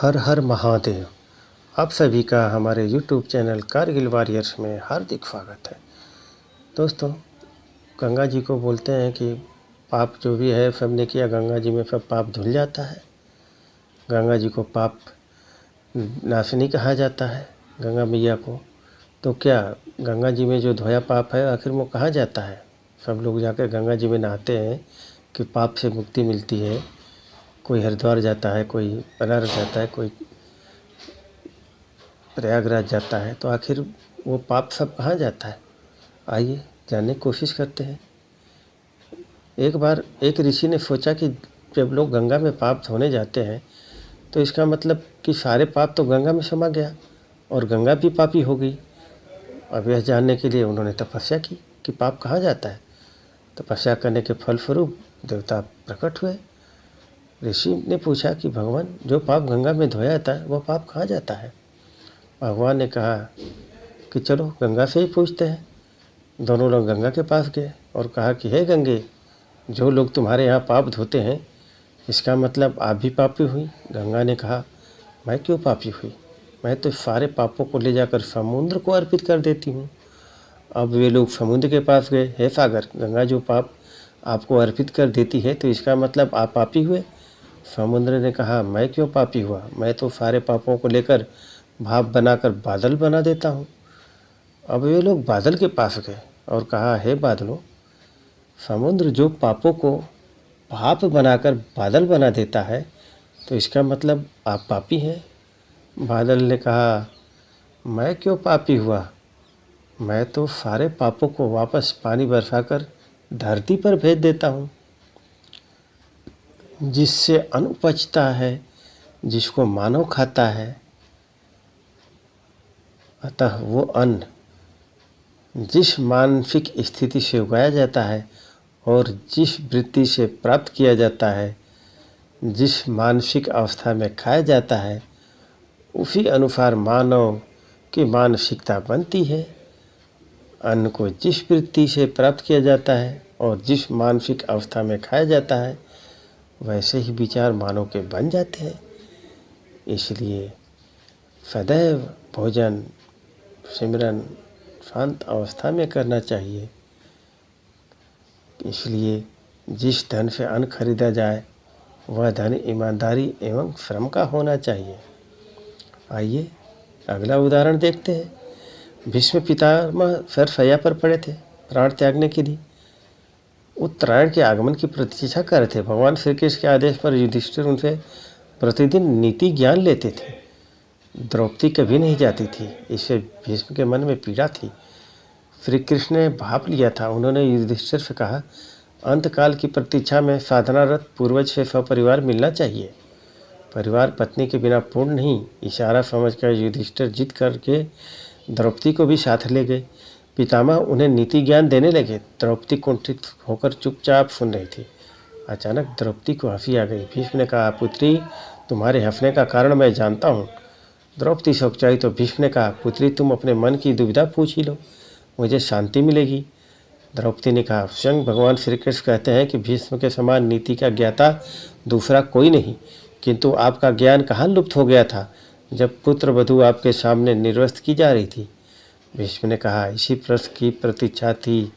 हर हर महादेव। आप सभी का हमारे YouTube चैनल कारगिल वॉरियर्स में हार्दिक स्वागत है। दोस्तों, गंगा जी को बोलते हैं कि पाप जो भी है सबने किया, गंगा जी में सब पाप धुल जाता है। गंगा जी को पाप नाशिनी कहा जाता है, गंगा मैया को। तो क्या गंगा जी में जो धोया पाप है आखिर वो कहाँ जाता है? सब लोग जाकर गंगा जी में नहाते हैं कि पाप से मुक्ति मिलती है। कोई हरिद्वार जाता है, कोई बनारस जाता है, कोई प्रयागराज जाता है। तो आखिर वो पाप सब कहाँ जाता है? आइए जानने की कोशिश करते हैं। एक बार एक ऋषि ने सोचा कि जब लोग गंगा में पाप धोने जाते हैं तो इसका मतलब कि सारे पाप तो गंगा में समा गया और गंगा भी पापी हो गई। अब यह जानने के लिए उन्होंने तपस्या की कि पाप कहाँ जाता है। तपस्या करने के फलस्वरूप देवता प्रकट हुए। ऋषि ने पूछा कि भगवान, जो पाप गंगा में धोया जाता है वह पाप कहाँ जाता है? भगवान ने कहा कि चलो गंगा से ही पूछते हैं। दोनों लोग गंगा के पास गए और कहा कि हे गंगे, जो लोग तुम्हारे यहाँ पाप धोते हैं इसका मतलब आप भी पापी हुई। गंगा ने कहा, मैं क्यों पापी हुई? मैं तो सारे पापों को ले जाकर समुद्र को अर्पित कर देती हूँ। अब वे लोग समुद्र के पास गए। हे सागर, गंगा जो पाप आपको अर्पित कर देती है तो इसका मतलब आप पापी हुए। समुद्र ने कहा, मैं क्यों पापी हुआ? मैं तो सारे पापों को लेकर भाप बनाकर बादल बना देता हूँ। अब वे लोग बादल के पास गए और कहा, हे बादलों, समुद्र जो पापों को भाप बनाकर बादल बना देता है तो इसका मतलब आप पापी हैं। बादल ने कहा, मैं क्यों पापी हुआ? मैं तो सारे पापों को वापस पानी बरसाकर धरती पर भेज देता हूँ, जिससे अन्न उपजता है, जिसको मानव खाता है। अतः वो अन्न जिस मानसिक स्थिति से उगाया जाता है और जिस वृत्ति से प्राप्त किया जाता है, जिस मानसिक अवस्था में खाया जाता है, उसी अनुसार मानव की मानसिकता बनती है। अन्न को जिस वृत्ति से प्राप्त किया जाता है और जिस मानसिक अवस्था में खाया जाता है, वैसे ही विचार मानव के बन जाते हैं। इसलिए सदैव भोजन सिमरन शांत अवस्था में करना चाहिए। इसलिए जिस धन से अन्न खरीदा जाए वह धन ईमानदारी एवं श्रम का होना चाहिए। आइए अगला उदाहरण देखते हैं। भीष्म पितामह शय्या पर पड़े थे प्राण त्यागने के लिए। उत्तरायण के आगमन की प्रतीक्षा कर रहे थे। भगवान श्री कृष्ण के आदेश पर युधिष्ठिर उनसे प्रतिदिन नीति ज्ञान लेते थे। द्रौपदी कभी नहीं जाती थी, इससे भीष्म के मन में पीड़ा थी। श्री कृष्ण ने भाप लिया था। उन्होंने युधिष्ठिर से कहा, अंतकाल की प्रतीक्षा में साधनारत पूर्वज से सपरिवार मिलना चाहिए। परिवार पत्नी के बिना पूर्ण नहीं। इशारा समझकर युधिष्ठिर जिद करके द्रौपदी को भी साथ ले गए। पितामह उन्हें नीति ज्ञान देने लगे। द्रौपदी कुंठित होकर चुपचाप सुन रही थी। अचानक द्रौपदी को हंसी आ गई। भीष्म ने कहा, पुत्री, तुम्हारे हंसने का कारण मैं जानता हूँ। द्रौपदी सौचाई तो भीष्म ने कहा, पुत्री, तुम अपने मन की दुविधा पूछ ही लो, मुझे शांति मिलेगी। द्रौपदी ने कहा, स्वयं भगवान श्री कृष्ण कहते हैं कि भीष्म के समान नीति का ज्ञाता दूसरा कोई नहीं, किंतु आपका ज्ञान कहाँ लुप्त हो गया था जब पुत्र वधू आपके सामने निर्वस्त्र की जा रही थी। भीष्म ने कहा, इसी प्रश्न की प्रतीक्षा थी।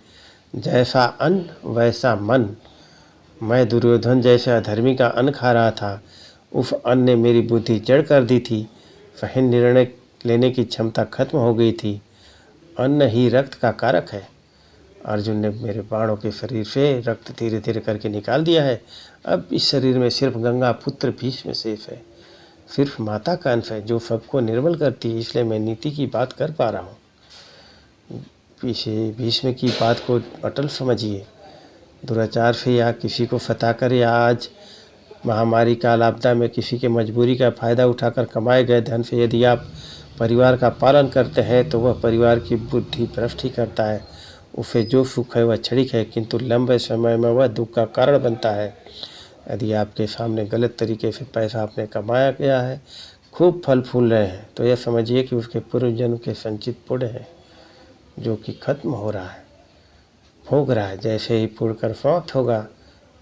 जैसा अन्न वैसा मन। मैं दुर्योधन जैसे अधर्मी का अन्न खा रहा था। उस अन्न ने मेरी बुद्धि जड़ कर दी थी। सही निर्णय लेने की क्षमता खत्म हो गई थी। अन्न ही रक्त का कारक है। अर्जुन ने मेरे बाणों के शरीर से रक्त धीरे धीरे करके निकाल दिया है। अब इस शरीर में सिर्फ गंगा पुत्र भीष्म शेष है। सिर्फ माता का अंश है जो सबको निर्मल करती है। इसलिए मैं नीति की बात कर पा रहा हूँ। पीछे भीष्म की बात को अटल समझिए। दुराचार से या किसी को फताकर या आज महामारी काल आपदा में किसी के मजबूरी का फ़ायदा उठाकर कमाए गए धन से यदि आप परिवार का पालन करते हैं तो वह परिवार की बुद्धि भ्रष्ट ही करता है। उसे जो सुख है वह क्षणिक है, किंतु लंबे समय में वह दुख का कारण बनता है। यदि आपके सामने गलत तरीके से पैसा आपने कमाया गया है, खूब फल फूल रहे हैं, तो यह समझिए कि उसके पूर्व जन्म के संचित पुण्य है जो कि खत्म हो रहा है, भोग रहा है। जैसे ही पुण्य कर समाप्त होगा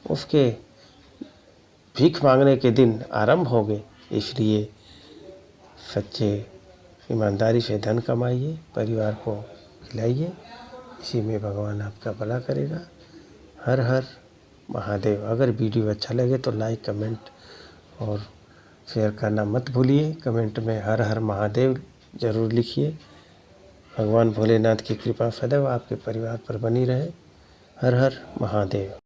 उसके भीख मांगने के दिन आरंभ हो गए। इसलिए सच्चे ईमानदारी से धन कमाइए, परिवार को खिलाइए, इसी में भगवान आपका भला करेगा। हर हर महादेव। अगर वीडियो अच्छा लगे तो लाइक, कमेंट और शेयर करना मत भूलिए। कमेंट में हर हर महादेव ज़रूर लिखिए। भगवान भोलेनाथ की कृपा सदैव आपके परिवार पर बनी रहे। हर हर महादेव।